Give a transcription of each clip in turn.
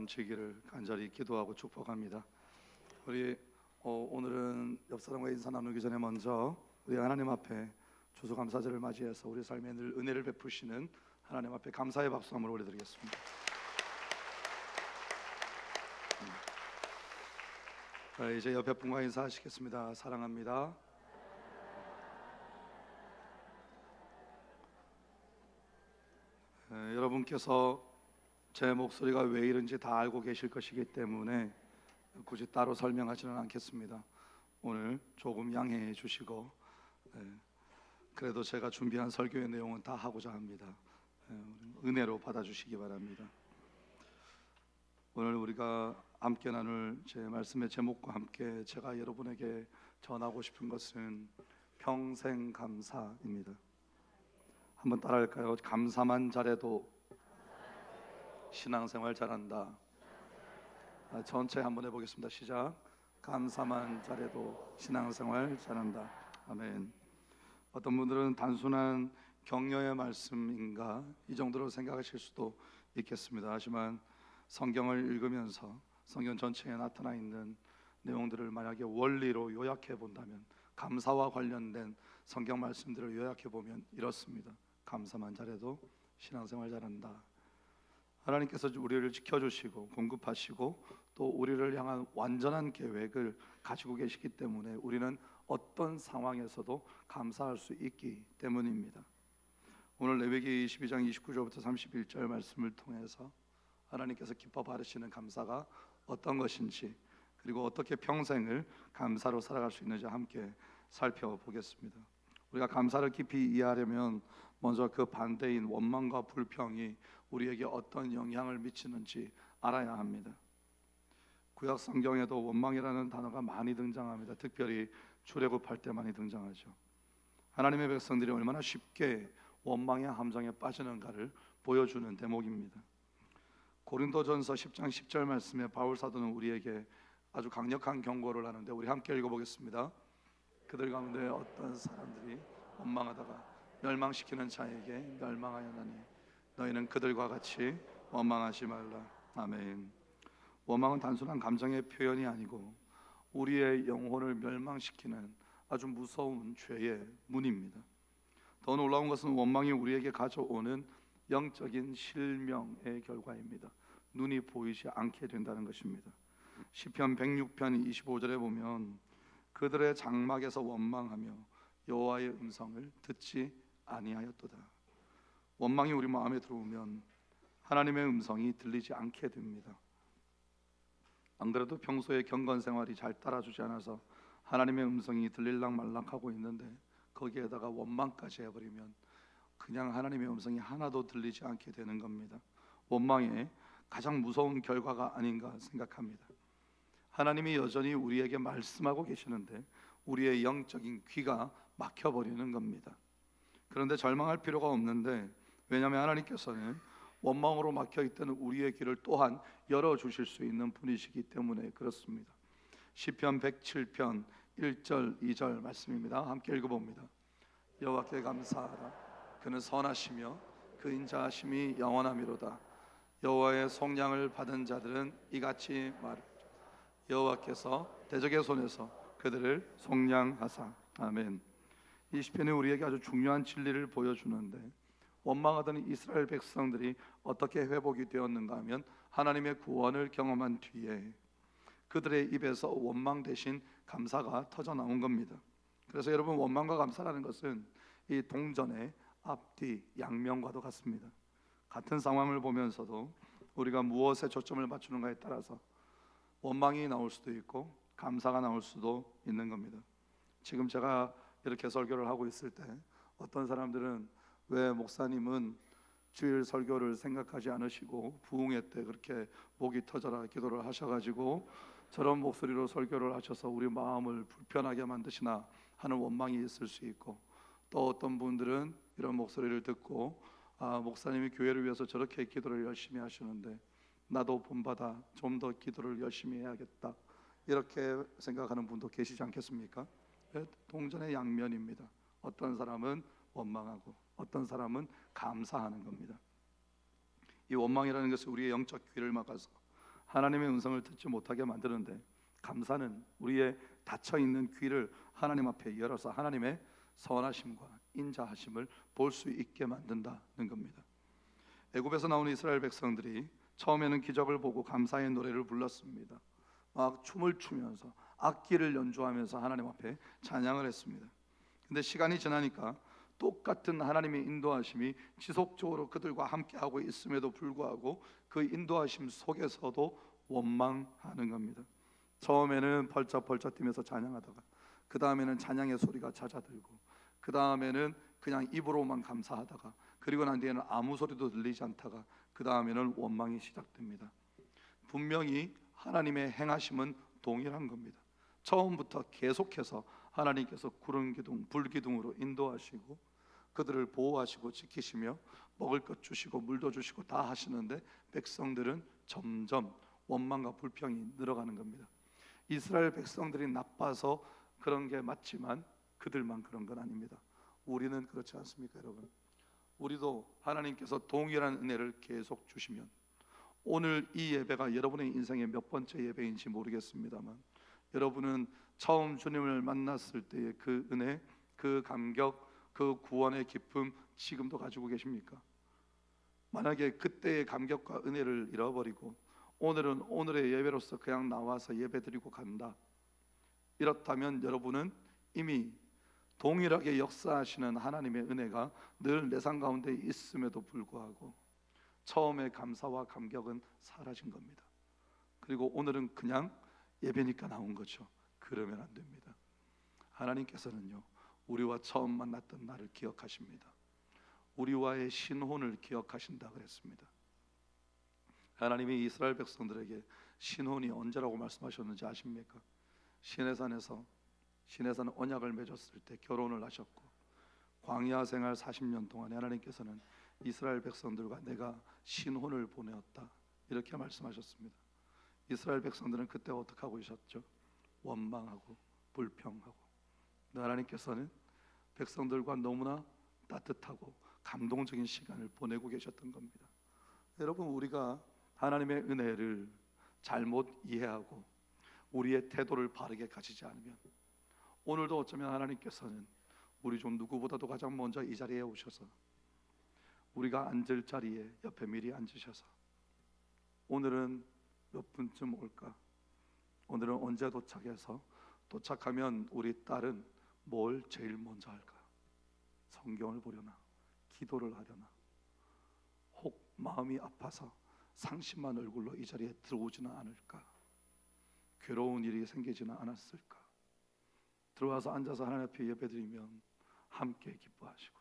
넘치기를 간절히 기도하고 축복합니다. 우리 오늘은 옆 사람과 인사 나누기 전에 먼저 우리 하나님 앞에 추수감사절을 맞이해서 우리 삶에 늘 은혜를 베푸시는 하나님 앞에 감사의 박수 한번 올려드리겠습니다. 이제 옆에 분과 인사하시겠습니다. 사랑합니다. 여러분께서 제 목소리가 왜 이런지 다 알고 계실 것이기 때문에 굳이 따로 설명하지는 않겠습니다. 오늘 조금 양해해 주시고, 그래도 제가 준비한 설교의 내용은 다 하고자 합니다. 은혜로 받아주시기 바랍니다. 오늘 우리가 함께 나눌 제 말씀의 제목과 함께 제가 여러분에게 전하고 싶은 것은 평생 감사입니다. 한번 따라할까요? 감사만 잘해도 신앙생활 잘한다. 전체 한번 해보겠습니다. 시작. 감사만 잘해도 신앙생활 잘한다. 아멘. 어떤 분들은 단순한 격려의 말씀인가 이 정도로 생각하실 수도 있겠습니다. 하지만 성경을 읽으면서 성경 전체에 나타나 있는 내용들을 만약에 원리로 요약해 본다면, 감사와 관련된 성경 말씀들을 요약해 보면 이렇습니다. 감사만 잘해도 신앙생활 잘한다. 하나님께서 우리를 지켜주시고 공급하시고 또 우리를 향한 완전한 계획을 가지고 계시기 때문에 우리는 어떤 상황에서도 감사할 수 있기 때문입니다. 오늘 레위기 22장 29절부터 31절 말씀을 통해서 하나님께서 기뻐 받으시는 감사가 어떤 것인지, 그리고 어떻게 평생을 감사로 살아갈 수 있는지 함께 살펴보겠습니다. 우리가 감사를 깊이 이해하려면 먼저 그 반대인 원망과 불평이 우리에게 어떤 영향을 미치는지 알아야 합니다. 구약 성경에도 원망이라는 단어가 많이 등장합니다. 특별히 출애굽할 때 많이 등장하죠. 하나님의 백성들이 얼마나 쉽게 원망의 함정에 빠지는가를 보여주는 대목입니다. 고린도전서 10장 10절 말씀에 바울 사도는 우리에게 아주 강력한 경고를 하는데 우리 함께 읽어보겠습니다. 그들 가운데 어떤 사람들이 원망하다가 멸망시키는 자에게 멸망하였나니 너희는 그들과 같이 원망하지 말라. 아멘. 원망은 단순한 감정의 표현이 아니고 우리의 영혼을 멸망시키는 아주 무서운 죄의 문입니다. 더 놀라운 것은 원망이 우리에게 가져오는 영적인 실명의 결과입니다. 눈이 보이지 않게 된다는 것입니다. 시편 106편 25절에 보면 그들의 장막에서 원망하며 여호와의 음성을 듣지 아니하였도다. 원망이 우리 마음에 들어오면 하나님의 음성이 들리지 않게 됩니다. 안 그래도 평소에 경건 생활이 잘 따라주지 않아서 하나님의 음성이 들릴락 말락하고 있는데 거기에다가 원망까지 해버리면 그냥 하나님의 음성이 하나도 들리지 않게 되는 겁니다. 원망의 가장 무서운 결과가 아닌가 생각합니다. 하나님이 여전히 우리에게 말씀하고 계시는데 우리의 영적인 귀가 막혀버리는 겁니다. 그런데 절망할 필요가 없는데, 왜냐하면 하나님께서는 원망으로 막혀있던 우리의 귀를 또한 열어주실 수 있는 분이시기 때문에 그렇습니다. 시편 107편 1절 2절 말씀입니다. 함께 읽어봅니다. 여호와께 감사하라. 그는 선하시며 그 인자하심이 영원하미로다. 여호와의 속량을 받은 자들은 이같이 말하라. 여호와께서 대적의 손에서 그들을 속량하사. 아멘. 이 시편이 우리에게 아주 중요한 진리를 보여주는데, 원망하던 이스라엘 백성들이 어떻게 회복이 되었는가 하면 하나님의 구원을 경험한 뒤에 그들의 입에서 원망 대신 감사가 터져 나온 겁니다. 그래서 여러분, 원망과 감사라는 것은 이 동전의 앞뒤 양면과도 같습니다. 같은 상황을 보면서도 우리가 무엇에 초점을 맞추는가에 따라서 원망이 나올 수도 있고 감사가 나올 수도 있는 겁니다. 지금 제가 이렇게 설교를 하고 있을 때 어떤 사람들은 왜 목사님은 주일 설교를 생각하지 않으시고 부흥회 때 그렇게 목이 터져라 기도를 하셔가지고 저런 목소리로 설교를 하셔서 우리 마음을 불편하게 만드시나 하는 원망이 있을 수 있고, 또 어떤 분들은 이런 목소리를 듣고 목사님이 교회를 위해서 저렇게 기도를 열심히 하시는데 나도 본받아 좀 더 기도를 열심히 해야겠다 이렇게 생각하는 분도 계시지 않겠습니까? 동전의 양면입니다. 어떤 사람은 원망하고 어떤 사람은 감사하는 겁니다. 이 원망이라는 것은 우리의 영적 귀를 막아서 하나님의 음성을 듣지 못하게 만드는데, 감사는 우리의 닫혀 있는 귀를 하나님 앞에 열어서 하나님의 선하심과 인자하심을 볼 수 있게 만든다는 겁니다. 애굽에서 나온 이스라엘 백성들이 처음에는 기적을 보고 감사의 노래를 불렀습니다. 막 춤을 추면서 악기를 연주하면서 하나님 앞에 찬양을 했습니다. 근데 시간이 지나니까 똑같은 하나님의 인도하심이 지속적으로 그들과 함께하고 있음에도 불구하고 그 인도하심 속에서도 원망하는 겁니다. 처음에는 벌쩍벌쩍 뛰면서 찬양하다가, 그 다음에는 찬양의 소리가 잦아들고, 그 다음에는 그냥 입으로만 감사하다가, 그리고 난 뒤에는 아무 소리도 들리지 않다가, 그 다음에는 원망이 시작됩니다. 분명히 하나님의 행하심은 동일한 겁니다. 처음부터 계속해서 하나님께서 구름 기둥, 불 기둥으로 인도하시고 그들을 보호하시고 지키시며 먹을 것 주시고 물도 주시고 다 하시는데, 백성들은 점점 원망과 불평이 늘어가는 겁니다. 이스라엘 백성들이 나빠서 그런 게 맞지만 그들만 그런 건 아닙니다. 우리는 그렇지 않습니까, 여러분? 우리도 하나님께서 동일한 은혜를 계속 주시면, 오늘 이 예배가 여러분의 인생의 몇 번째 예배인지 모르겠습니다만, 여러분은 처음 주님을 만났을 때의 그 은혜, 그 감격, 그 구원의 기쁨 지금도 가지고 계십니까? 만약에 그때의 감격과 은혜를 잃어버리고 오늘은 오늘의 예배로서 그냥 나와서 예배드리고 간다, 이렇다면 여러분은 이미 동일하게 역사하시는 하나님의 은혜가 늘 내 삶 가운데 있음에도 불구하고 처음의 감사와 감격은 사라진 겁니다. 그리고 오늘은 그냥 예배니까 나온 거죠. 그러면 안 됩니다. 하나님께서는요, 우리와 처음 만났던 날을 기억하십니다. 우리와의 신혼을 기억하신다 그랬습니다. 하나님이 이스라엘 백성들에게 신혼이 언제라고 말씀하셨는지 아십니까? 시내산에서 언약을 맺었을 때 결혼을 하셨고, 광야 생활 40년 동안에 하나님께서는 이스라엘 백성들과 내가 신혼을 보내었다, 이렇게 말씀하셨습니다. 이스라엘 백성들은 그때 어떻게 하고 계셨죠? 원망하고 불평하고. 하나님께서는 백성들과 너무나 따뜻하고 감동적인 시간을 보내고 계셨던 겁니다. 여러분, 우리가 하나님의 은혜를 잘못 이해하고 우리의 태도를 바르게 가지지 않으면, 오늘도 어쩌면 하나님께서는 우리 중 누구보다도 가장 먼저 이 자리에 오셔서 우리가 앉을 자리에 옆에 미리 앉으셔서 오늘은 몇 분쯤 올까? 오늘은 언제 도착해서 도착하면 우리 딸은 뭘 제일 먼저 할까? 성경을 보려나? 기도를 하려나? 혹 마음이 아파서 상심한 얼굴로 이 자리에 들어오지는 않을까? 괴로운 일이 생기지는 않았을까? 들어와서 앉아서 하나님 앞에 예배드리면 함께 기뻐하시고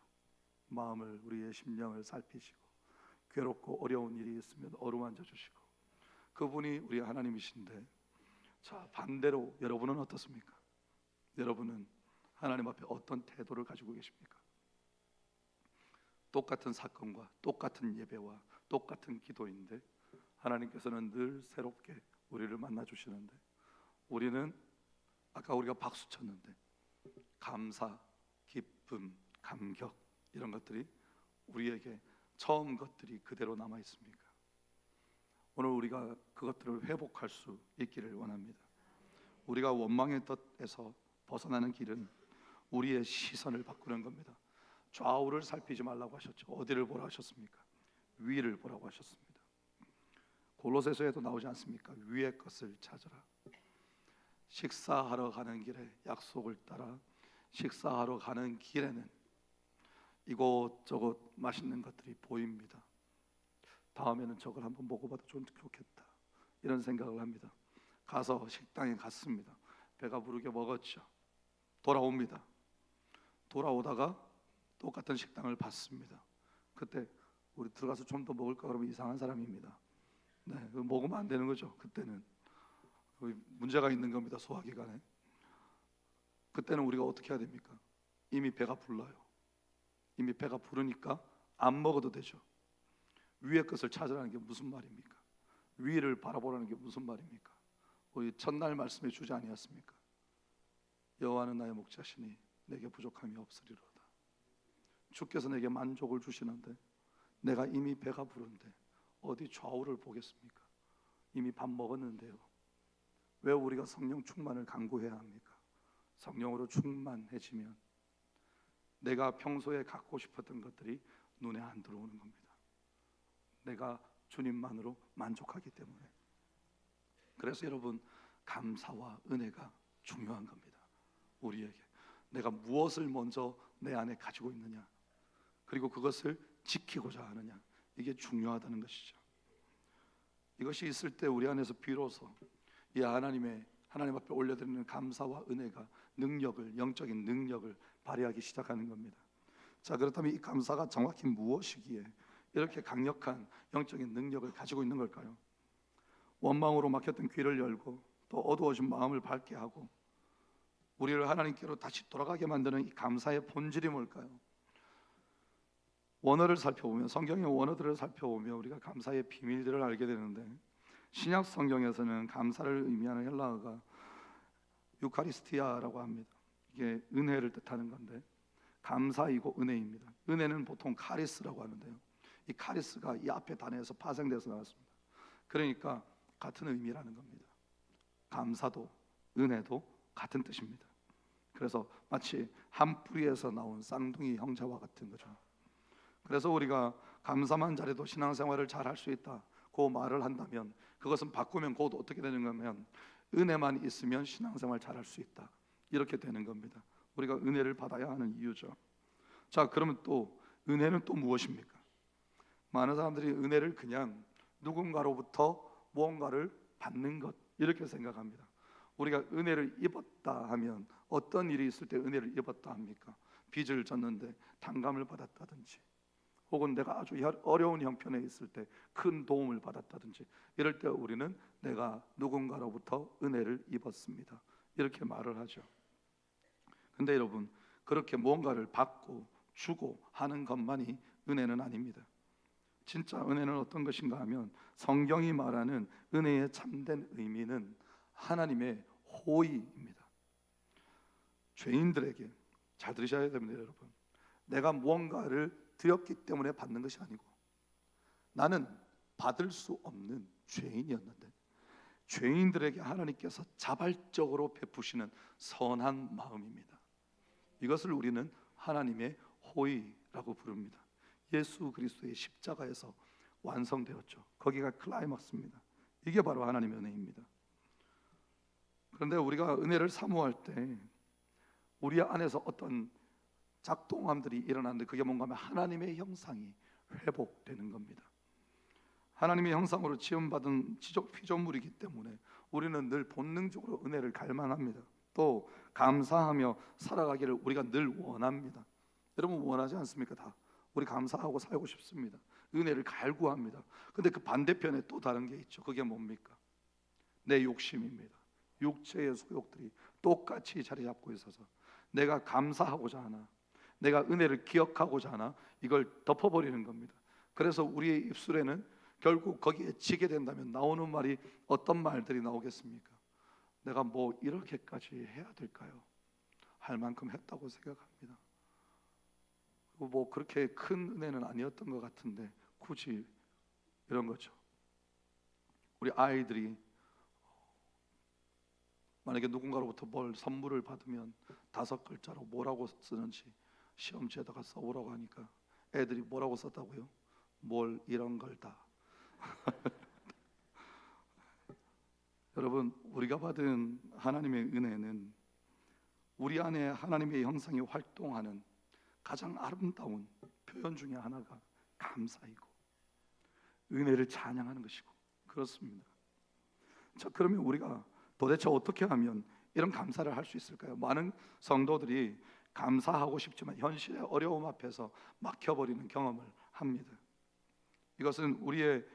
마음을, 우리의 심령을 살피시고 괴롭고 어려운 일이 있으면 어루만져 주시고, 그분이 우리 하나님이신데, 자, 반대로 여러분은 어떻습니까? 여러분은 하나님 앞에 어떤 태도를 가지고 계십니까? 똑같은 사건과 똑같은 예배와 똑같은 기도인데 하나님께서는 늘 새롭게 우리를 만나 주시는데, 우리는 아까 우리가 박수 쳤는데 감사, 기쁨, 감격, 이런 것들이 우리에게 처음 것들이 그대로 남아 있습니까? 오늘 우리가 그것들을 회복할 수 있기를 원합니다. 우리가 원망의 덫에서 벗어나는 길은 우리의 시선을 바꾸는 겁니다. 좌우를 살피지 말라고 하셨죠. 어디를 보라 하셨습니까? 위를 보라고 하셨습니다. 골로새서에도 나오지 않습니까? 위의 것을 찾으라. 식사하러 가는 길에, 약속을 따라 식사하러 가는 길에는 이곳저곳 맛있는 것들이 보입니다. 다음에는 저걸 한번 먹어봐도 좋겠다, 이런 생각을 합니다. 가서 식당에 갔습니다. 배가 부르게 먹었죠. 돌아옵니다. 돌아오다가 똑같은 식당을 봤습니다. 그때 우리 들어가서 좀 더 먹을까 그러면 이상한 사람입니다. 네, 먹으면 안 되는 거죠. 그때는 문제가 있는 겁니다. 소화기관에. 그때는 우리가 어떻게 해야 됩니까? 이미 배가 불러요. 이미 배가 부르니까 안 먹어도 되죠. 위의 것을 찾으라는 게 무슨 말입니까? 위를 바라보라는 게 무슨 말입니까? 우리 첫날 말씀에 주지 아니었습니까? 여호와는 나의 목자시니 내게 부족함이 없으리로다. 주께서 내게 만족을 주시는데 내가 이미 배가 부른데 어디 좌우를 보겠습니까? 이미 밥 먹었는데요. 왜 우리가 성령 충만을 간구해야 합니까? 성령으로 충만해지면 내가 평소에 갖고 싶었던 것들이 눈에 안 들어오는 겁니다. 내가 주님만으로 만족하기 때문에. 그래서 여러분, 감사와 은혜가 중요한 겁니다. 우리에게 내가 무엇을 먼저 내 안에 가지고 있느냐, 그리고 그것을 지키고자 하느냐, 이게 중요하다는 것이죠. 이것이 있을 때 우리 안에서 비로소 이 하나님 앞에 올려드리는 감사와 은혜가 능력을, 영적인 능력을 발휘하기 시작하는 겁니다. 자, 그렇다면 이 감사가 정확히 무엇이기에 이렇게 강력한 영적인 능력을 가지고 있는 걸까요? 원망으로 막혔던 귀를 열고 또 어두워진 마음을 밝게 하고 우리를 하나님께로 다시 돌아가게 만드는 이 감사의 본질이 뭘까요? 원어를 살펴보면, 성경의 원어들을 살펴보면 우리가 감사의 비밀들을 알게 되는데, 신약 성경에서는 감사를 의미하는 헬라어가 유카리스티아라고 합니다. 이게 은혜를 뜻하는 건데 감사이고 은혜입니다. 은혜는 보통 카리스라고 하는데요, 이 카리스가 이 앞에 단어에서 파생돼서 나왔습니다. 그러니까 같은 의미라는 겁니다. 감사도 은혜도 같은 뜻입니다. 그래서 마치 한 뿌리에서 나온 쌍둥이 형제와 같은 거죠. 그래서 우리가 감사만 잘해도 신앙생활을 잘 할 수 있다, 그 말을 한다면 그것은 바꾸면 곧 어떻게 되는 거면 은혜만 있으면 신앙생활 잘 할 수 있다, 이렇게 되는 겁니다. 우리가 은혜를 받아야 하는 이유죠. 자, 그러면 또 은혜는 또 무엇입니까? 많은 사람들이 은혜를 그냥 누군가로부터 무언가를 받는 것, 이렇게 생각합니다. 우리가 은혜를 입었다 하면 어떤 일이 있을 때 은혜를 입었다 합니까? 빚을 졌는데 탕감을 받았다든지, 혹은 내가 아주 어려운 형편에 있을 때 큰 도움을 받았다든지, 이럴 때 우리는 내가 누군가로부터 은혜를 입었습니다, 이렇게 말을 하죠. 근데 여러분, 그렇게 무언가를 받고 주고 하는 것만이 은혜는 아닙니다. 진짜 은혜는 어떤 것인가 하면, 성경이 말하는 은혜의 참된 의미는 하나님의 호의입니다. 죄인들에게, 잘 들으셔야 됩니다 여러분, 내가 무언가를 드렸기 때문에 받는 것이 아니고, 나는 받을 수 없는 죄인이었는데 죄인들에게 하나님께서 자발적으로 베푸시는 선한 마음입니다. 이것을 우리는 하나님의 호의라고 부릅니다. 예수 그리스도의 십자가에서 완성되었죠. 거기가 클라이막스입니다. 이게 바로 하나님의 은혜입니다. 그런데 우리가 은혜를 사모할 때 우리 안에서 어떤 작동함들이 일어나는데, 그게 뭔가 하면 하나님의 형상이 회복되는 겁니다. 하나님의 형상으로 지음받은 지적 피조물이기 때문에 우리는 늘 본능적으로 은혜를 갈망합니다. 또 감사하며 살아가기를 우리가 늘 원합니다. 여러분 원하지 않습니까? 다 우리 감사하고 살고 싶습니다. 은혜를 갈구합니다. 근데 그 반대편에 또 다른 게 있죠. 그게 뭡니까? 내 욕심입니다. 육체의 소욕들이 똑같이 자리 잡고 있어서 내가 감사하고자 하나, 내가 은혜를 기억하고자 하나, 이걸 덮어버리는 겁니다. 그래서 우리의 입술에는 결국 거기에 지게 된다면 나오는 말이 어떤 말들이 나오겠습니까? 내가 뭐 이렇게까지 해야 될까요? 할 만큼 했다고 생각합니다. 그리고 뭐 그렇게 큰 은혜는 아니었던 것 같은데 굳이, 이런 거죠. 우리 아이들이 만약에 누군가로부터 뭘 선물을 받으면 5글자로 뭐라고 쓰는지 시험지에다가 써보라고 하니까 애들이 뭐라고 썼다고요? 뭘 이런 걸 다. 여러분, 우리가 받은 하나님의 은혜는 우리 안에 하나님의 형상이 활동하는 가장 아름다운 표현 중에 하나가 감사이고 은혜를 찬양하는 것이고 그렇습니다. 자, 그러면 우리가 도대체 어떻게 하면 이런 감사를 할 수 있을까요? 많은 성도들이 감사하고 싶지만 현실의 어려움 앞에서 막혀버리는 경험을 합니다. 이것은 우리의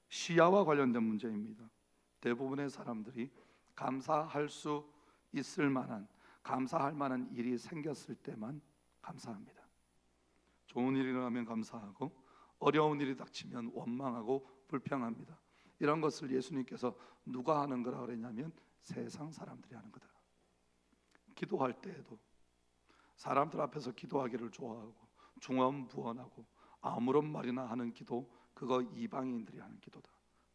시야와 관련된 문제입니다. 대부분의 사람들이 감사할 수 있을 만한, 감사할 만한 일이 생겼을 때만 감사합니다. 좋은 일이 일어나면 감사하고 어려운 일이 닥치면 원망하고 불평합니다. 이런 것을 예수님께서 누가 하는 거라 그랬냐면 세상 사람들이 하는 거다. 기도할 때에도 사람들 앞에서 기도하기를 좋아하고 중언부언하고 아무런 말이나 하는 기도, 그거 이방인들이 하는 기도다.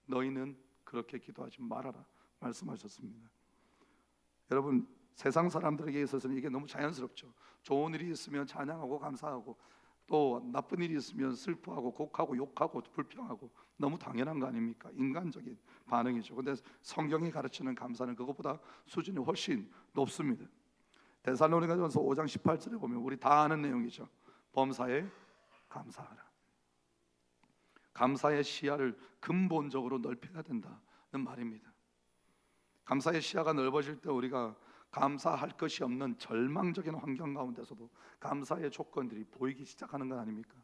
너희는 그렇게 기도하지 말아라 말씀하셨습니다. 여러분, 세상 사람들에게 있어서는 이게 너무 자연스럽죠. 좋은 일이 있으면 찬양하고 감사하고, 또 나쁜 일이 있으면 슬퍼하고 곡하고 욕하고 불평하고, 너무 당연한 거 아닙니까? 인간적인 반응이죠. 근데 성경이 가르치는 감사는 그것보다 수준이 훨씬 높습니다. 데살로니가전서 5장 18절에 보면 우리 다 아는 내용이죠. 범사에 감사하라. 감사의 시야를 근본적으로 넓혀야 된다는 말입니다. 감사의 시야가 넓어질 때 우리가 감사할 것이 없는 절망적인 환경 가운데서도 감사의 조건들이 보이기 시작하는 건 아닙니까?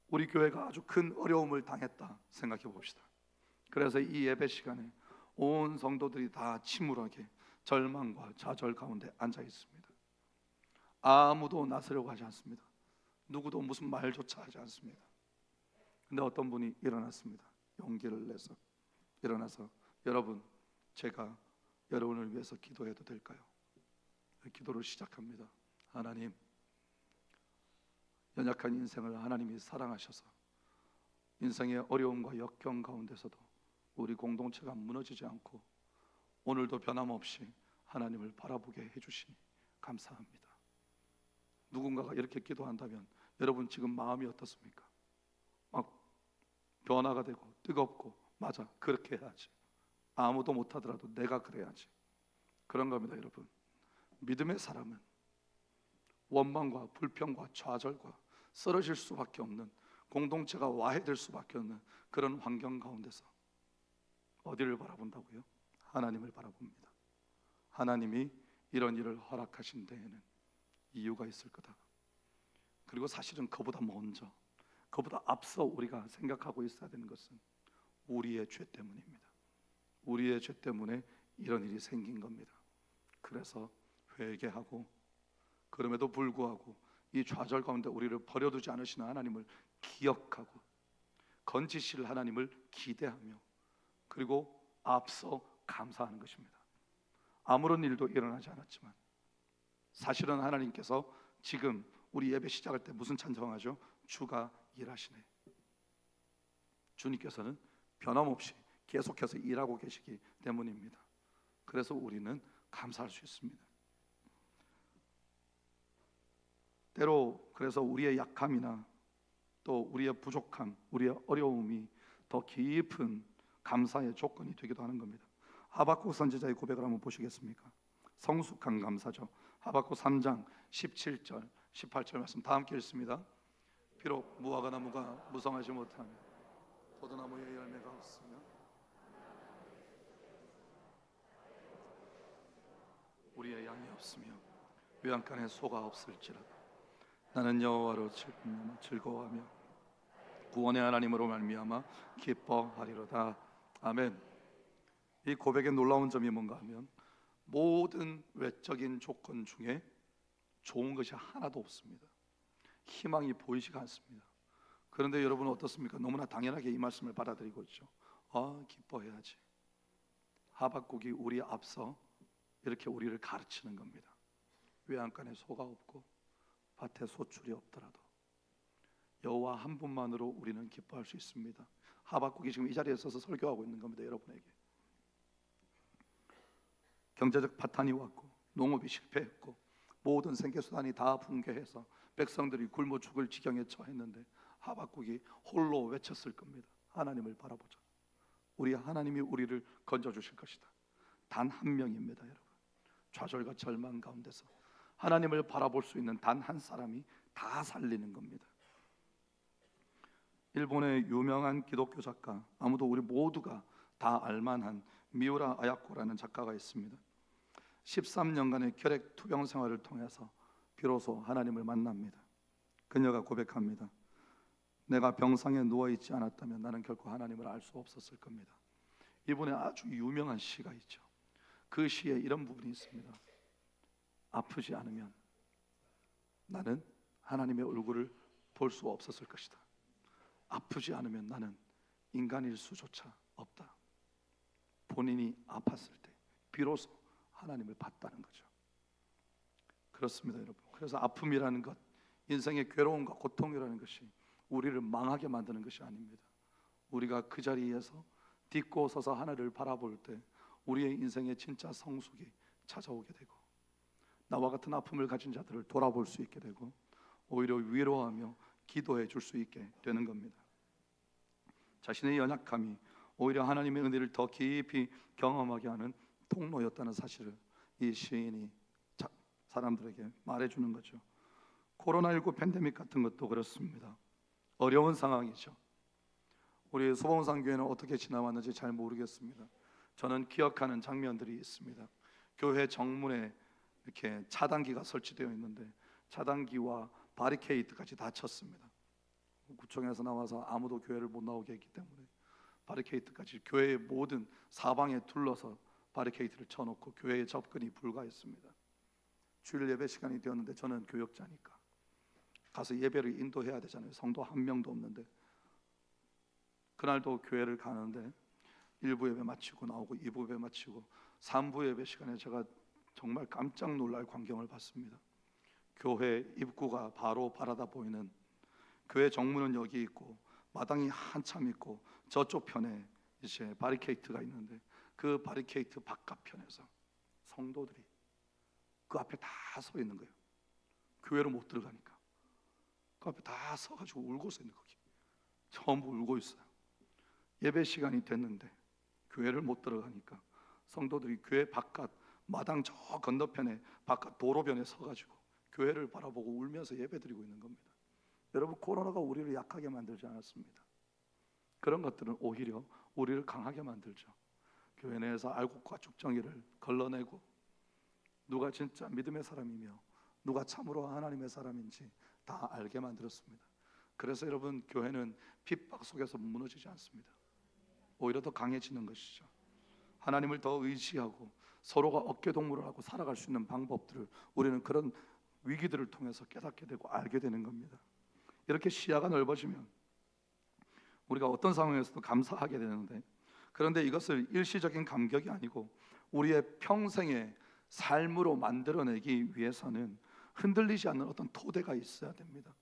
우리 교회가 아주 큰 어려움을 당했다 생각해 봅시다. 그래서 이 예배 시간에 온 성도들이 다 침울하게 절망과 좌절 가운데 앉아 있습니다. 아무도 나서려고 하지 않습니다. 누구도 무슨 말조차 하지 않습니다. 근데 어떤 분이 일어났습니다. 용기를 내서 일어나서, 여러분, 제가 여러분을 위해서 기도해도 될까요? 기도를 시작합니다. 하나님, 연약한 인생을 하나님이 사랑하셔서 인생의 어려움과 역경 가운데서도 우리 공동체가 무너지지 않고 오늘도 변함없이 하나님을 바라보게 해주시니 감사합니다. 누군가가 이렇게 기도한다면 여러분 지금 마음이 어떻습니까? 막 변화가 되고 뜨겁고, 맞아, 그렇게 해야지, 아무도 못하더라도 내가 그래야지, 그런 겁니다. 여러분, 믿음의 사람은 원망과 불평과 좌절과 쓰러질 수밖에 없는, 공동체가 와해될 수밖에 없는 그런 환경 가운데서 어디를 바라본다고요? 하나님을 바라봅니다. 하나님이 이런 일을 허락하신 데에는 이유가 있을 거다. 그리고 사실은 그보다 먼저, 그보다 앞서 우리가 생각하고 있어야 되는 것은 우리의 죄 때문입니다. 우리의 죄 때문에 이런 일이 생긴 겁니다. 그래서 회개하고, 그럼에도 불구하고 이 좌절 가운데 우리를 버려두지 않으시는 하나님을 기억하고, 건지실 하나님을 기대하며, 그리고 앞서 감사하는 것입니다. 아무런 일도 일어나지 않았지만 사실은 하나님께서 지금 우리 예배 시작할 때 무슨 찬송하죠? 주가 일하시네. 주님께서는 변함없이 계속해서 일하고 계시기 때문입니다. 그래서 우리는 감사할 수 있습니다. 때로 그래서 우리의 약함이나 또 우리의 부족함, 우리의 어려움이 더 깊은 감사의 조건이 되기도 하는 겁니다. 하박국 선지자의 고백을 한번 보시겠습니까? 성숙한 감사죠. 하박국 3장 17절 18절 말씀 다 함께 읽습니다. 비록 무화과 나무가 무성하지 못하며 포도나무에 열매가 없으며 우리의 양이 없으며 외양간에 소가 없을지라도 나는 여호와로 즐거워하며 구원의 하나님으로 말미암아 기뻐하리로다. 아멘. 이 고백의 놀라운 점이 뭔가 하면 모든 외적인 조건 중에 좋은 것이 하나도 없습니다. 희망이 보이지가 않습니다. 그런데 여러분은 어떻습니까? 너무나 당연하게 이 말씀을 받아들이고 있죠. 기뻐해야지. 하박국이 우리 앞서 이렇게 우리를 가르치는 겁니다. 외양간에 소가 없고 밭에 소출이 없더라도 여호와 한 분만으로 우리는 기뻐할 수 있습니다. 하박국이 지금 이 자리에 서서 설교하고 있는 겁니다. 여러분에게 경제적 파탄이 왔고 농업이 실패했고 모든 생계수단이 다 붕괴해서 백성들이 굶어 죽을 지경에 처했는데 하박국이 홀로 외쳤을 겁니다. 하나님을 바라보자. 우리 하나님이 우리를 건져주실 것이다. 단 한 명입니다. 여러분, 좌절과 절망 가운데서 하나님을 바라볼 수 있는 단 한 사람이 다 살리는 겁니다. 일본의 유명한 기독교 작가, 아무도 우리 모두가 다 알만한 미우라 아야코라는 작가가 있습니다. 13년간의 결핵 투병 생활을 통해서 비로소 하나님을 만납니다. 그녀가 고백합니다. 내가 병상에 누워있지 않았다면 나는 결코 하나님을 알 수 없었을 겁니다. 이분의 아주 유명한 시가 있죠. 그 시에 이런 부분이 있습니다. 아프지 않으면 나는 하나님의 얼굴을 볼 수 없었을 것이다. 아프지 않으면 나는 인간일 수조차 없다. 본인이 아팠을 때 비로소 하나님을 봤다는 거죠. 그렇습니다, 여러분. 그래서 아픔이라는 것, 인생의 괴로움과 고통이라는 것이 우리를 망하게 만드는 것이 아닙니다. 우리가 그 자리에서 딛고 서서 하늘을 바라볼 때 우리의 인생의 진짜 성숙이 찾아오게 되고, 나와 같은 아픔을 가진 자들을 돌아볼 수 있게 되고, 오히려 위로하며 기도해 줄 수 있게 되는 겁니다. 자신의 연약함이 오히려 하나님의 은혜를 더 깊이 경험하게 하는 통로였다는 사실을 이 시인이 사람들에게 말해주는 거죠. 코로나19 팬데믹 같은 것도 그렇습니다. 어려운 상황이죠. 우리 소봉산교회는 어떻게 지나왔는지 잘 모르겠습니다. 저는 기억하는 장면들이 있습니다. 교회 정문에 이렇게 차단기가 설치되어 있는데 차단기와 바리케이트까지 다 쳤습니다. 구청에서 나와서 아무도 교회를 못 나오게 했기 때문에 바리케이트까지 교회의 모든 사방에 둘러서 바리케이트를 쳐놓고 교회에 접근이 불가했습니다. 주일 예배 시간이 되었는데 저는 교역자니까 가서 예배를 인도해야 되잖아요. 성도 한 명도 없는데 그날도 교회를 가는데 1부 예배 마치고 나오고 2부 예배 마치고 3부 예배 시간에 제가 정말 깜짝 놀랄 광경을 봤습니다. 교회 입구가 바로 바라다 보이는, 교회 정문은 여기 있고 마당이 한참 있고 저쪽 편에 이제 바리케이트가 있는데 그 바리케이트 바깥편에서 성도들이 그 앞에 다 서 있는 거예요. 교회로 못 들어가니까 그 앞에 다 서가지고 울고 있는 거기. 전부 울고 있어요. 예배 시간이 됐는데 교회를 못 들어가니까 성도들이 교회 바깥 마당 저 건너편에 바깥 도로변에 서가지고 교회를 바라보고 울면서 예배드리고 있는 겁니다. 여러분, 코로나가 우리를 약하게 만들지 않았습니다. 그런 것들은 오히려 우리를 강하게 만들죠. 교회 내에서 알곡과 죽정이를 걸러내고 누가 진짜 믿음의 사람이며 누가 참으로 하나님의 사람인지 다 알게 만들었습니다. 그래서 여러분, 교회는 핍박 속에서 무너지지 않습니다. 오히려 더 강해지는 것이죠. 하나님을 더 의지하고 서로가 어깨동무를 하고 살아갈 수 있는 방법들을 우리는 그런 위기들을 통해서 깨닫게 되고 알게 되는 겁니다. 이렇게 시야가 넓어지면 우리가 어떤 상황에서도 감사하게 되는데, 그런데 이것을 일시적인 감격이 아니고 우리의 평생의 삶으로 만들어내기 위해서는 흔들리지 않는 어떤 토대가 있어야 됩니다.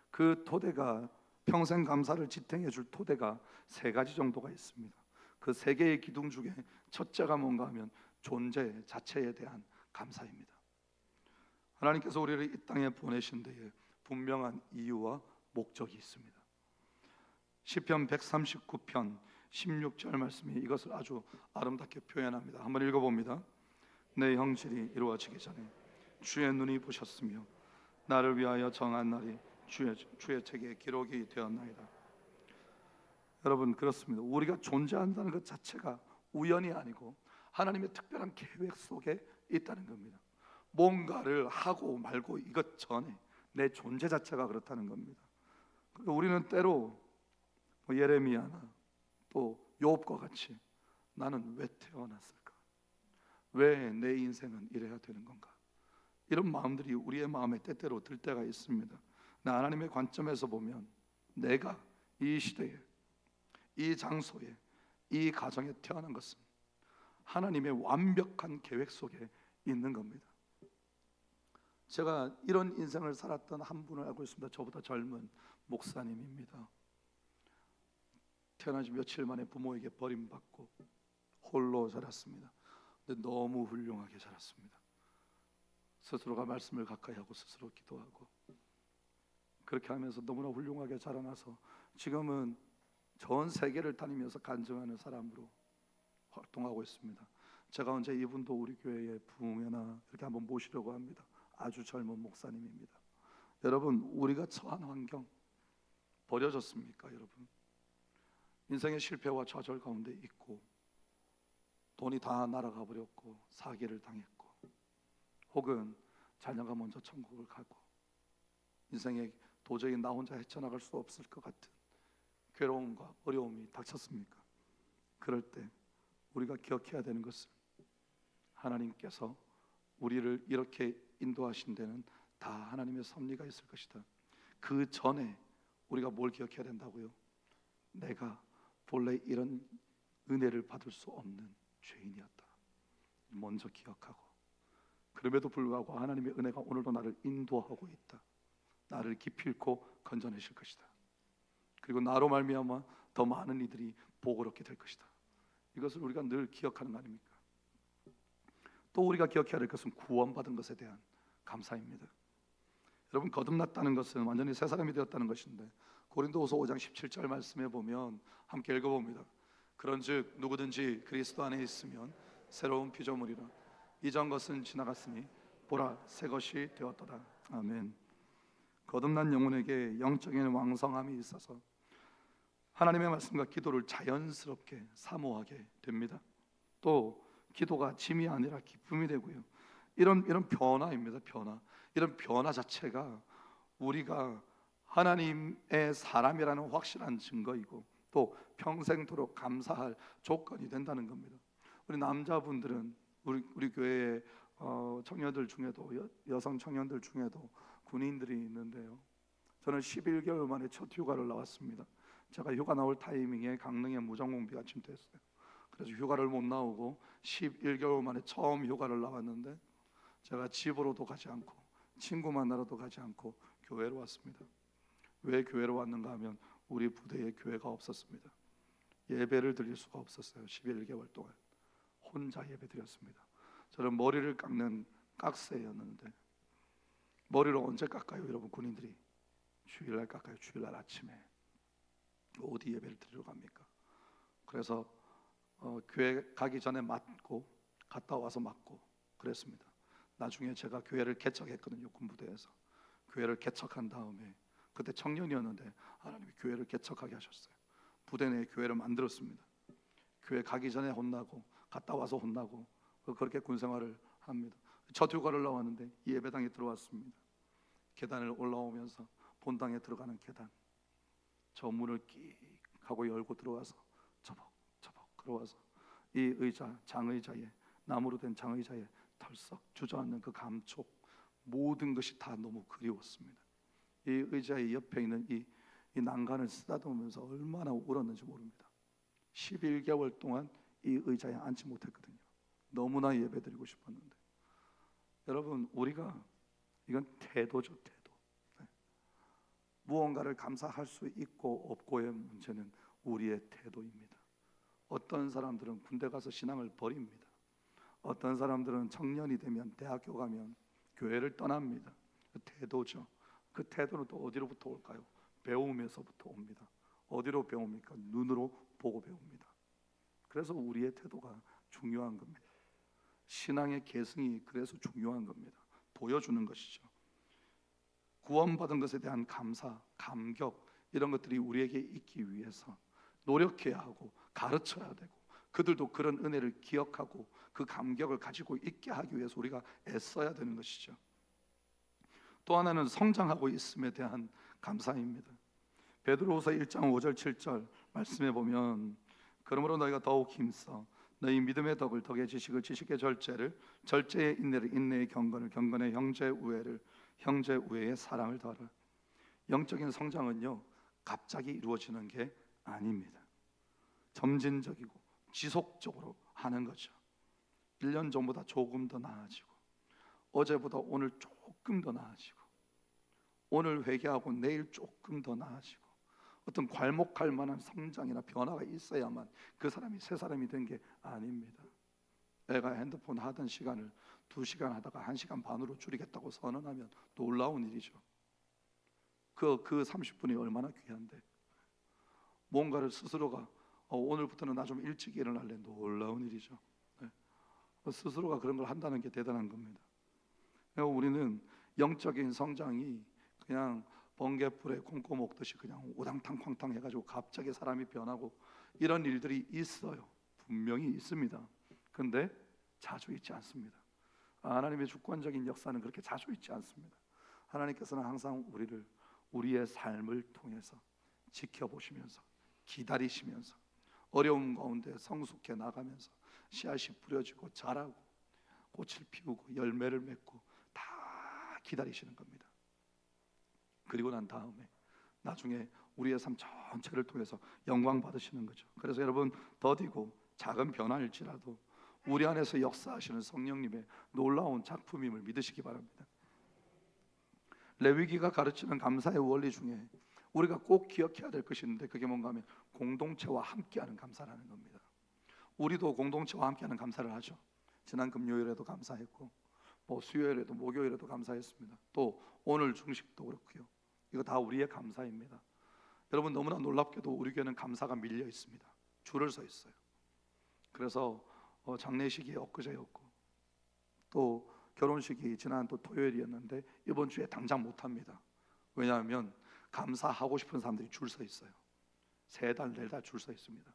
그 토대가, 평생 감사를 지탱해 줄 토대가 세 가지 정도가 있습니다. 그 세 개의 기둥 중에 첫째가 뭔가 하면 존재 자체에 대한 감사입니다. 하나님께서 우리를 이 땅에 보내신 데에 분명한 이유와 목적이 있습니다. 시편 139편 16절 말씀이 이것을 아주 아름답게 표현합니다. 한번 읽어봅니다. 내 형질이 이루어지기 전에 주의 눈이 보셨으며 나를 위하여 정한 날이 주의 책에 기록이 되었나이다. 여러분, 그렇습니다. 우리가 존재한다는 것 자체가 우연이 아니고 하나님의 특별한 계획 속에 있다는 겁니다. 뭔가를 하고 말고 이것 전에 내 존재 자체가 그렇다는 겁니다. 그러니까 우리는 때로 예레미야나 또 욥과 같이 나는 왜 태어났을까? 왜 내 인생은 이래야 되는 건가? 이런 마음들이 우리의 마음에 때때로 들 때가 있습니다. 하나님의 관점에서 보면 내가 이 시대에, 이 장소에, 이 가정에 태어난 것은 하나님의 완벽한 계획 속에 있는 겁니다. 제가 이런 인생을 살았던 한 분을 알고 있습니다. 저보다 젊은 목사님입니다. 태어난 지 며칠 만에 부모에게 버림받고 홀로 자랐습니다. 근데 너무 훌륭하게 자랐습니다. 스스로가 말씀을 가까이 하고 스스로 기도하고 그렇게 하면서 너무나 훌륭하게 자라나서 지금은 전 세계를 다니면서 간증하는 사람으로 활동하고 있습니다. 제가 언제 이분도 우리 교회에 부흥회나 이렇게 한번 모시려고 합니다. 아주 젊은 목사님입니다. 여러분, 우리가 처한 환경 버려졌습니까? 여러분, 인생의 실패와 좌절 가운데 있고 돈이 다 날아가 버렸고 사기를 당했고 혹은 자녀가 먼저 천국을 가고 인생에 도저히 나 혼자 헤쳐나갈 수 없을 것 같은 괴로움과 어려움이 닥쳤습니까? 그럴 때 우리가 기억해야 되는 것은 하나님께서 우리를 이렇게 인도하신 데는 다 하나님의 섭리가 있을 것이다. 그 전에 우리가 뭘 기억해야 된다고요? 내가 본래 이런 은혜를 받을 수 없는 죄인이었다. 먼저 기억하고, 그럼에도 불구하고 하나님의 은혜가 오늘도 나를 인도하고 있다. 나를 기필코 건져내실 것이다. 그리고 나로 말미암아 더 많은 이들이 복을 얻게 될 것이다. 이것을 우리가 늘 기억하는 거 아닙니까? 또 우리가 기억해야 될 것은 구원받은 것에 대한 감사입니다. 여러분, 거듭났다는 것은 완전히 새 사람이 되었다는 것인데, 고린도후서 5장 17절 말씀에 보면 함께 읽어봅니다. 그런즉 누구든지 그리스도 안에 있으면 새로운 피조물이라. 이전 것은 지나갔으니 보라 새 것이 되었도다. 아멘. 거듭난 영혼에게 영적인 왕성함이 있어서 하나님의 말씀과 기도를 자연스럽게 사모하게 됩니다. 또 기도가 짐이 아니라 기쁨이 되고요. 이런 변화입니다. 이런 변화 자체가 우리가 하나님의 사람이라는 확실한 증거이고 또 평생토록 감사할 조건이 된다는 겁니다. 우리 남자분들은 우리 교회의 청년들 중에도 여성 청년들 중에도 군인들이 있는데요. 저는 11개월 만에 첫 휴가를 나왔습니다. 제가 휴가 나올 타이밍에 강릉에 무전공비가 침투했어요. 그래서 휴가를 못 나오고 11개월 만에 처음 휴가를 나왔는데 제가 집으로도 가지 않고 친구 만나러도 가지 않고 교회로 왔습니다. 왜 교회로 왔는가 하면 우리 부대에 교회가 없었습니다. 예배를 드릴 수가 없었어요. 11개월 동안 혼자 예배 드렸습니다. 저는 머리를 깎는 깍새였는데 머리를 언제 깎아요? 여러분, 군인들이 주일날 깎아요. 주일날 아침에. 어디 예배를 드리러 갑니까? 그래서 교회 가기 전에 맞고 갔다 와서 맞고 그랬습니다. 나중에 제가 교회를 개척했거든요. 군부대에서 교회를 개척한 다음에, 그때 청년이었는데 하나님이 교회를 개척하게 하셨어요. 부대 내에 교회를 만들었습니다. 교회 가기 전에 혼나고 갔다 와서 혼나고 그렇게 군생활을 합니다. 첫 휴가를 나왔는데 예배당에 들어왔습니다. 계단을 올라오면서 본당에 들어가는 계단, 저 문을 끽 하고 열고 들어와서 저벅 걸어와서 이 의자, 장의자에, 나무로 된 장의자에 털썩 주저앉는 그 감촉, 모든 것이 다 너무 그리웠습니다. 이 의자의 옆에 있는 이 난간을 쓰다듬으면서 얼마나 울었는지 모릅니다. 11개월 동안 이 의자에 앉지 못했거든요. 너무나 예배드리고 싶었는데. 여러분, 우리가 이건 태도죠, 태도. 네. 무언가를 감사할 수 있고 없고의 문제는 우리의 태도입니다. 어떤 사람들은 군대 가서 신앙을 버립니다. 어떤 사람들은 청년이 되면, 대학교 가면 교회를 떠납니다. 그 태도죠. 그 태도는 또 어디로부터 올까요? 배움에서부터 옵니다. 어디로 배웁니까? 눈으로 보고 배웁니다. 그래서 우리의 태도가 중요한 겁니다. 신앙의 계승이 그래서 중요한 겁니다. 보여주는 것이죠. 구원받은 것에 대한 감사, 감격, 이런 것들이 우리에게 있기 위해서 노력해야 하고 가르쳐야 되고, 그들도 그런 은혜를 기억하고 그 감격을 가지고 있게 하기 위해서 우리가 애써야 되는 것이죠. 또 하나는 성장하고 있음에 대한 감사입니다. 베드로후서 1장 5절 7절 말씀해 보면, 그러므로 너희가 더욱 힘써 너희 믿음의 덕을 덕의 지식을 지식의 절제를 절제의 인내를 인내의 경건을 경건의 형제 우애를 형제 우애의 사랑을 더하라. 영적인 성장은요, 갑자기 이루어지는 게 아닙니다. 점진적이고 지속적으로 하는 거죠. 1년 전보다 조금 더 나아지고, 어제보다 오늘 조금 더 나아지고, 오늘 회개하고 내일 조금 더 나아지고, 어떤 괄목할 만한 성장이나 변화가 있어야만 그 사람이 새 사람이 된 게 아닙니다. 내가 핸드폰 하던 시간을 2시간 하다가 1시간 반으로 줄이겠다고 선언하면 놀라운 일이죠. 그 30분이 얼마나 귀한데, 뭔가를 스스로가 오늘부터는 나 좀 일찍 일어날래, 놀라운 일이죠. 네. 스스로가 그런 걸 한다는 게 대단한 겁니다. 우리는 영적인 성장이 그냥 번개불에 콩고 먹듯이 그냥 오당탕쾅탕 해가지고 갑자기 사람이 변하고 이런 일들이 있어요. 분명히 있습니다. 그런데 자주 있지 않습니다. 하나님의 주권적인 역사는 그렇게 자주 있지 않습니다. 하나님께서는 항상 우리의 삶을 통해서 지켜보시면서, 기다리시면서, 어려움 가운데 성숙해 나가면서 씨앗이 뿌려지고 자라고 꽃을 피우고 열매를 맺고 다 기다리시는 겁니다. 그리고 난 다음에 나중에 우리의 삶 전체를 통해서 영광 받으시는 거죠. 그래서 여러분, 더디고 작은 변화일지라도 우리 안에서 역사하시는 성령님의 놀라운 작품임을 믿으시기 바랍니다. 레위기가 가르치는 감사의 원리 중에 우리가 꼭 기억해야 될 것이 있는데, 그게 뭔가 하면 공동체와 함께하는 감사라는 겁니다. 우리도 공동체와 함께하는 감사를 하죠. 지난 금요일에도 감사했고, 수요일에도 목요일에도 감사했습니다. 또 오늘 중식도 그렇고요. 이거 다 우리의 감사입니다. 여러분, 너무나 놀랍게도 우리 교회는 감사가 밀려 있습니다. 줄을 서 있어요. 그래서 장례식이 엊그제였고, 또 결혼식이 지난 또 토요일이었는데 이번 주에 당장 못합니다. 왜냐하면 감사하고 싶은 사람들이 줄 서 있어요. 3달, 4달 줄 서 있습니다.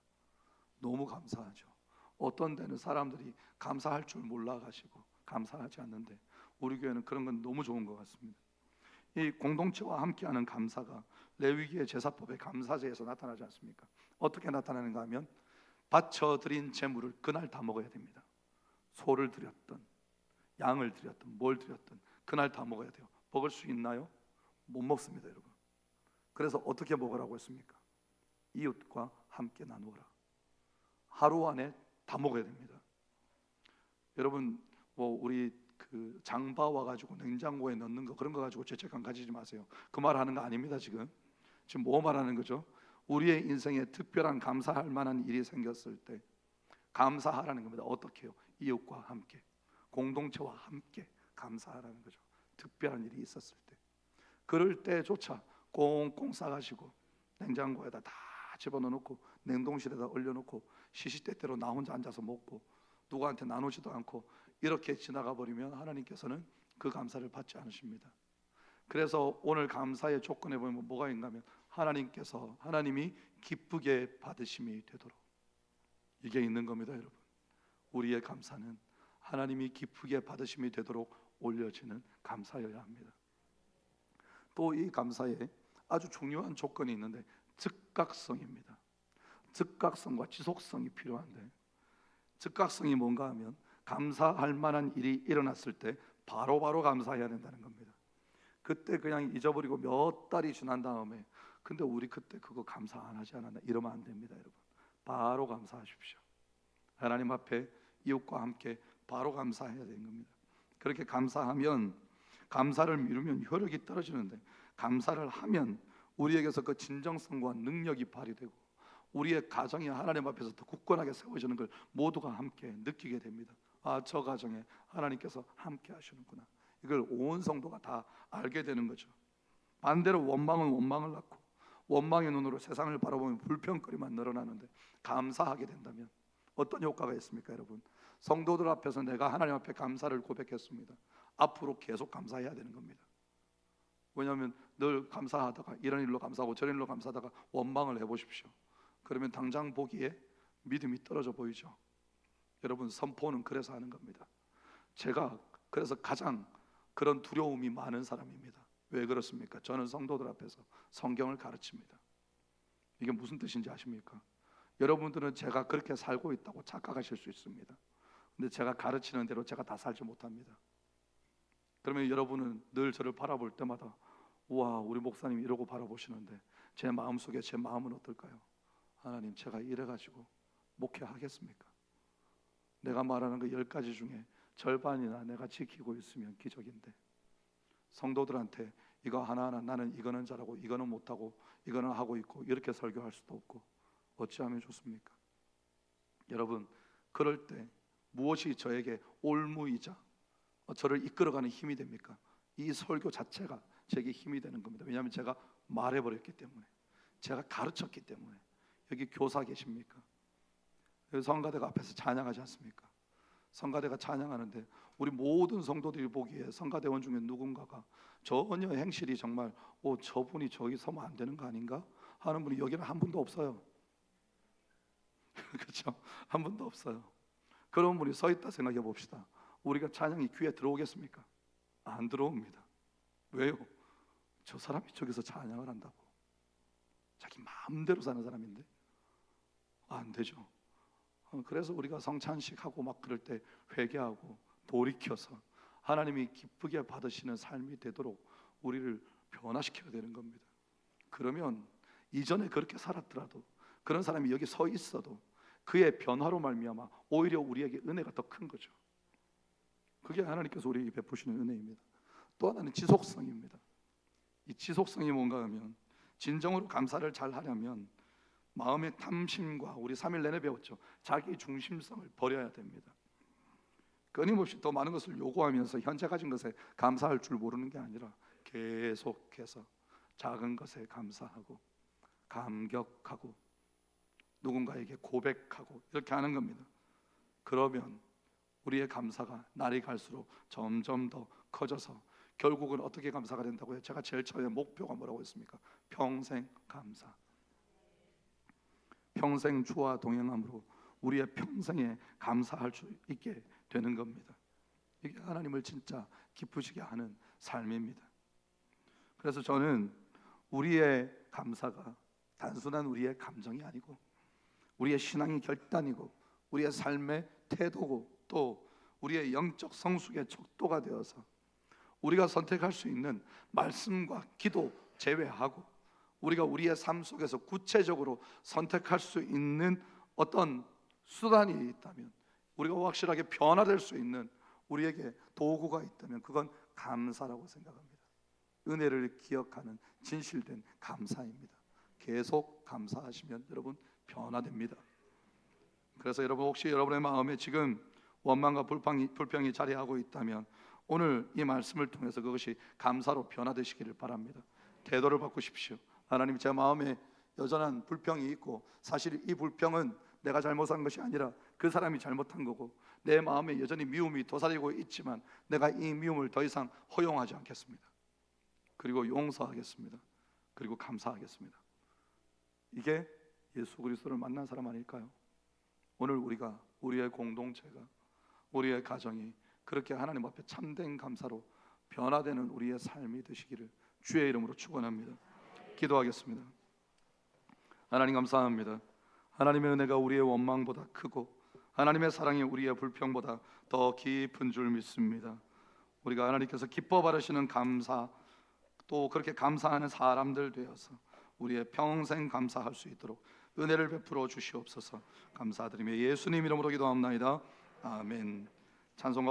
너무 감사하죠. 어떤 데는 사람들이 감사할 줄 몰라가지고 감사하지 않는데, 우리 교회는 그런 건 너무 좋은 것 같습니다. 이 공동체와 함께하는 감사가 레위기의 제사법의 감사제에서 나타나지 않습니까? 어떻게 나타나는가 하면, 바쳐드린 제물을 그날 다 먹어야 됩니다. 소를 드렸든 양을 드렸든 뭘 드렸든 그날 다 먹어야 돼요. 먹을 수 있나요? 못 먹습니다, 여러분. 그래서 어떻게 먹으라고 했습니까? 이웃과 함께 나누어라. 하루 안에 다 먹어야 됩니다. 여러분, 우리 장바 와가지고 냉장고에 넣는 거, 그런 거 가지고 죄책감 가지지 마세요. 그 말 하는 거 아닙니다. 지금 뭐 말하는 거죠? 우리의 인생에 특별한 감사할 만한 일이 생겼을 때 감사하라는 겁니다. 어떻게 해요? 이웃과 함께, 공동체와 함께 감사하라는 거죠. 특별한 일이 있었을 때, 그럴 때조차 꽁꽁 싸가지고 냉장고에다 다 집어넣어놓고 냉동실에다 얼려놓고 시시때때로 나 혼자 앉아서 먹고 누구한테 나누지도 않고 이렇게 지나가 버리면 하나님께서는 그 감사를 받지 않으십니다. 그래서 오늘 감사의 조건에 보면 뭐가 있나 하면, 하나님이 기쁘게 받으심이 되도록, 이게 있는 겁니다. 여러분, 우리의 감사는 하나님이 기쁘게 받으심이 되도록 올려지는 감사여야 합니다. 또 이 감사에 아주 중요한 조건이 있는데 즉각성입니다. 즉각성과 지속성이 필요한데, 즉각성이 뭔가 하면 감사할 만한 일이 일어났을 때 바로바로 감사해야 된다는 겁니다. 그때 그냥 잊어버리고 몇 달이 지난 다음에 근데 우리 그때 그거 감사 안 하지 않았나, 이러면 안 됩니다. 여러분, 바로 감사하십시오. 하나님 앞에 이웃과 함께 바로 감사해야 되는 겁니다. 그렇게 감사하면, 감사를 미루면 효력이 떨어지는데, 감사를 하면 우리에게서 그 진정성과 능력이 발휘되고 우리의 가정이 하나님 앞에서 더 굳건하게 세워지는 걸 모두가 함께 느끼게 됩니다. 저 가정에 하나님께서 함께 하시는구나, 이걸 온 성도가 다 알게 되는 거죠. 반대로 원망은 원망을 낳고 원망의 눈으로 세상을 바라보면 불평거리만 늘어나는데, 감사하게 된다면 어떤 효과가 있습니까? 여러분, 성도들 앞에서 내가 하나님 앞에 감사를 고백했습니다. 앞으로 계속 감사해야 되는 겁니다. 왜냐하면 늘 감사하다가 이런 일로 감사하고 저런 일로 감사하다가 원망을 해보십시오. 그러면 당장 보기에 믿음이 떨어져 보이죠. 여러분, 선포는 그래서 하는 겁니다. 제가 그래서 가장 그런 두려움이 많은 사람입니다. 왜 그렇습니까? 저는 성도들 앞에서 성경을 가르칩니다. 이게 무슨 뜻인지 아십니까? 여러분들은 제가 그렇게 살고 있다고 착각하실 수 있습니다. 근데 제가 가르치는 대로 제가 다 살지 못합니다. 그러면 여러분은 늘 저를 바라볼 때마다, 우와, 우리 목사님이 이러고 바라보시는데 제 마음속에 제 마음은 어떨까요? 하나님, 제가 이래가지고 목회하겠습니까? 내가 말하는 그 10가지 중에 절반이나 내가 지키고 있으면 기적인데, 성도들한테 이거 하나하나 나는 이거는 잘하고 이거는 못하고 이거는 하고 있고 이렇게 설교할 수도 없고 어찌하면 좋습니까? 여러분, 그럴 때 무엇이 저에게 올무이자 저를 이끌어가는 힘이 됩니까? 이 설교 자체가 제게 힘이 되는 겁니다. 왜냐하면 제가 말해버렸기 때문에, 제가 가르쳤기 때문에. 여기 교사 계십니까? 여기 성가대가 앞에서 찬양하지 않습니까? 성가대가 찬양하는데 우리 모든 성도들이 보기에 성가대원 중에 누군가가 전혀 행실이 정말 저분이 저기 서면 안 되는 거 아닌가 하는 분이 여기는 한 분도 없어요. 그렇죠? 한 분도 없어요. 그런 분이 서 있다 생각해 봅시다. 우리가 찬양이 귀에 들어오겠습니까? 안 들어옵니다. 왜요? 저 사람이 저기서 찬양을 한다고. 자기 마음대로 사는 사람인데 안 되죠. 그래서 우리가 성찬식하고 막 그럴 때 회개하고 돌이켜서 하나님이 기쁘게 받으시는 삶이 되도록 우리를 변화시켜야 되는 겁니다. 그러면 이전에 그렇게 살았더라도, 그런 사람이 여기 서 있어도 그의 변화로 말미암아 오히려 우리에게 은혜가 더 큰 거죠. 그게 하나님께서 우리에게 베푸시는 은혜입니다. 또 하나는 지속성입니다. 이 지속성이 뭔가 하면, 진정으로 감사를 잘 하려면 마음의 탐심과 우리 3일 내내 배웠죠. 자기 중심성을 버려야 됩니다. 끊임없이 더 많은 것을 요구하면서 현재 가진 것에 감사할 줄 모르는 게 아니라 계속해서 작은 것에 감사하고 감격하고 누군가에게 고백하고 이렇게 하는 겁니다. 그러면 우리의 감사가 날이 갈수록 점점 더 커져서 결국은 어떻게 감사가 된다고요? 제가 제일 처음에 목표가 뭐라고 했습니까? 평생 감사. 평생 주와 동행함으로 우리의 평생에 감사할 수 있게 되는 겁니다. 이게 하나님을 진짜 기쁘시게 하는 삶입니다. 그래서 저는 우리의 감사가 단순한 우리의 감정이 아니고 우리의 신앙의 결단이고 우리의 삶의 태도고 또 우리의 영적 성숙의 척도가 되어서 우리가 선택할 수 있는 말씀과 기도 제외하고 우리가 우리의 삶 속에서 구체적으로 선택할 수 있는 어떤 수단이 있다면, 우리가 확실하게 변화될 수 있는 우리에게 도구가 있다면 그건 감사라고 생각합니다. 은혜를 기억하는 진실된 감사입니다. 계속 감사하시면 여러분 변화됩니다. 그래서 여러분 혹시 여러분의 마음에 지금 원망과 불평이 자리하고 있다면 오늘 이 말씀을 통해서 그것이 감사로 변화되시기를 바랍니다. 태도를 바꾸십시오. 하나님, 제 마음에 여전한 불평이 있고 사실 이 불평은 내가 잘못한 것이 아니라 그 사람이 잘못한 거고 내 마음에 여전히 미움이 도사리고 있지만 내가 이 미움을 더 이상 허용하지 않겠습니다. 그리고 용서하겠습니다. 그리고 감사하겠습니다. 이게 예수 그리스도를 만난 사람 아닐까요? 오늘 우리가 우리의 공동체가 우리의 가정이 그렇게 하나님 앞에 참된 감사로 변화되는 우리의 삶이 되시기를 주의 이름으로 축원합니다. 기도하겠습니다. 하나님 감사합니다. 하나님의 은혜가 우리의 원망보다 크고 하나님의 사랑이 우리의 불평보다 더 깊은 줄 믿습니다. 우리가 하나님께서 기뻐 바라시는 감사, 또 그렇게 감사하는 사람들 되어서 우리의 평생 감사할 수 있도록 은혜를 베풀어 주시옵소서. 감사드리며 예수님 이름으로 기도합나이다. 아멘. 찬송가